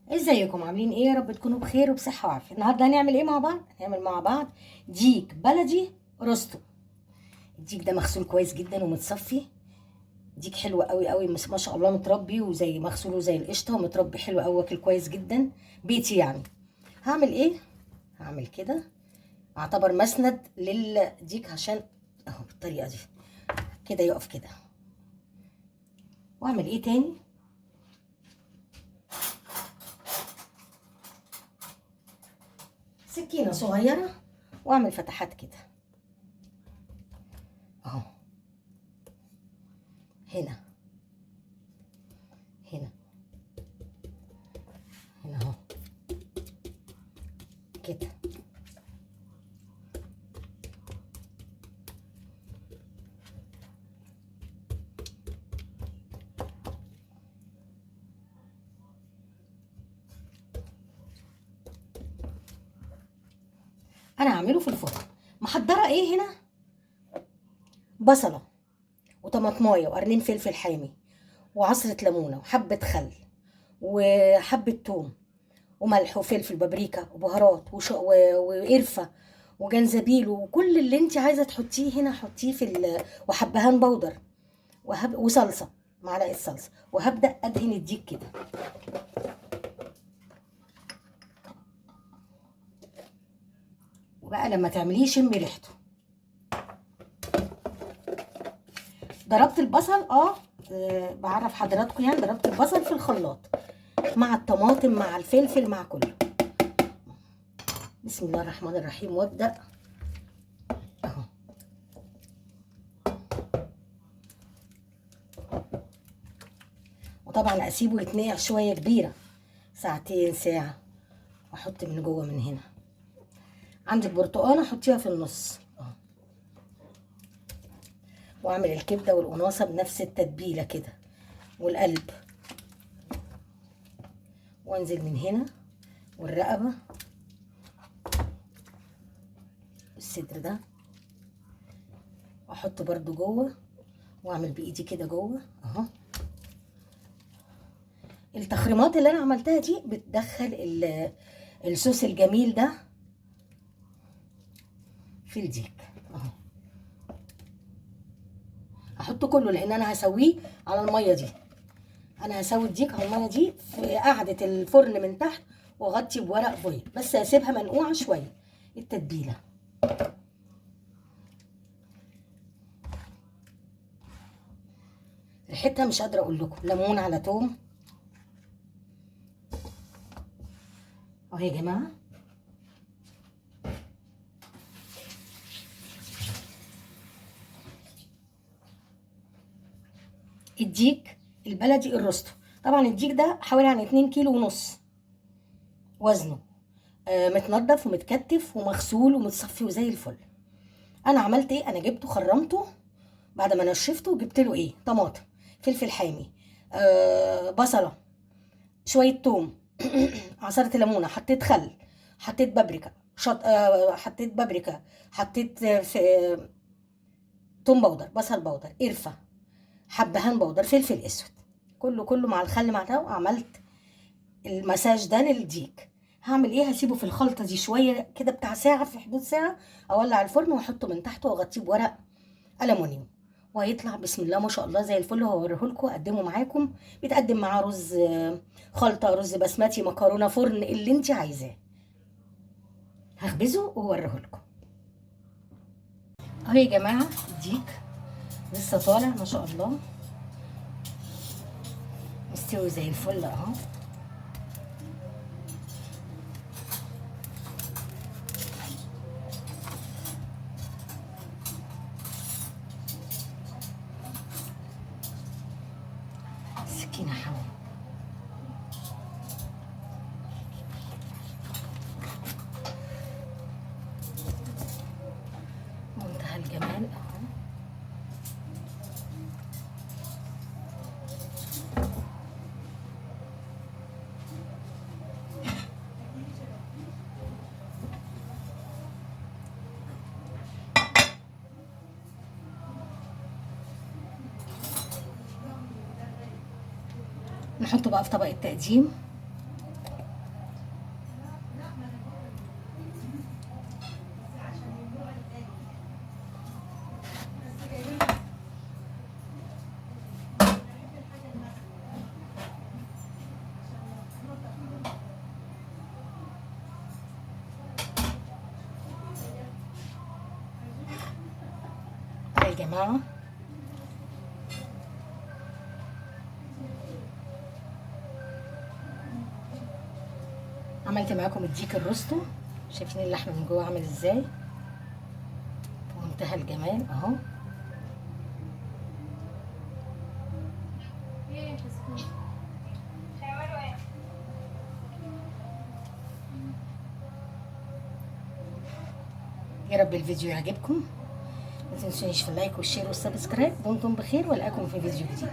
ازيكم عاملين ايه؟ يا رب تكونوا بخير وبصحه وعافيه. النهارده هنعمل ايه مع بعض؟ هنعمل مع بعض ديك بلدي روستو. الديك ده مغسول كويس جدا ومتصفي. ديك حلو قوي قوي، ما شاء الله، متربي وزي مغسول وزي القشطه ومتربي حلو قوي، واكل كويس جدا، بيتي يعني. هعمل ايه؟ هعمل كده، اعتبر مسند للديك عشان اهو بالطريقه دي كده يقف كده. واعمل ايه تاني؟ سكينه صغيره واعمل فتحات كده اهو، هنا هنا هنا اهو كده. انا هعمله في الفرن. محضره ايه هنا؟ بصله وطماطمايه وقرنين فلفل حامي وعصره ليمونه وحبه خل وحبه توم وملح وفلفل بابريكا وبهارات وقرفه وجنزبيل وكل اللي انت عايزه تحطيه هنا حطيه وحبهان بودر وصلصه، معلقه صلصه. وهبدا ادهن الديك كده. وبقى لما تعمليه شمي ريحته. ضربت البصل بعرف حضراتكم، يعني ضربت البصل في الخلاط مع الطماطم مع الفلفل مع كله. بسم الله الرحمن الرحيم. وابدا اهو. وطبعا اسيبه يتنقع شويه كبيره، ساعتين ساعه. واحط من جوه من هنا. عندك برتقانه حطيها في النص اهو. واعمل الكبده والقناصه بنفس التتبيله كده والقلب. وانزل من هنا والرقبه الصدر ده واحط برده جوه. واعمل بايدي كده جوه اهو. التخريمات اللي انا عملتها دي بتدخل الصوص الجميل ده في الديك اهو. احطه كله لان انا هسويه على الميه دي. انا هسوي الديك على الميه دي في قاعده الفرن من تحت، واغطي بورق فويل، بس هسيبها منقوعه شويه التتبيله. ريحتها مش قادره اقول لكم، ليمون على توم اهو يا جماعه. الديك البلدي الروستو، طبعا الديك ده حوالي عن 2 كيلو ونص وزنه. متنضف ومتكتف ومغسول ومتصفي وزي الفل. انا عملت ايه؟ انا جبته خرمته بعد ما نشفته، وجبت له ايه؟ طماطم، فلفل حامي، بصله، شويه توم عصره ليمونه، حطيت خل، حطيت بابريكا، حطيت بابريكا، حطيت في توم باودر، بصل باودر، قرفه، حبهان باودر، فلفل اسود. كله مع الخل مع ده. وعملت المساج ده للديك. هعمل ايه؟ هسيبه في الخلطه دي شويه كده بتاع ساعه، في حدود ساعه. اولع الفرن واحطه من تحت واغطيه بورق ألمونيوم. وهيطلع بسم الله ما شاء الله زي الفل. هوريه لكم، اقدمه معاكم. بيتقدم معاه رز خلطه، رز بسمتي، مكرونه فرن، اللي انت عايزاه. هخبزه وهوريه لكم اهو يا جماعه. الديك لسه طالع ما شاء الله، مستوي زي الفل اهو. السكينه حاول. منتهى الجمال اهو. نحطه بقى في طبق التقديم. جماعة. عملت معاكم الديك الروستو، شايفين اللحم من جوه عامل ازاي، في منتهى الجمال اهو. يا رب الفيديو يعجبكم، ما تنسونيش في اللايك والشير والسبسكرايب. دمتم بخير والقاكم في فيديو جديد.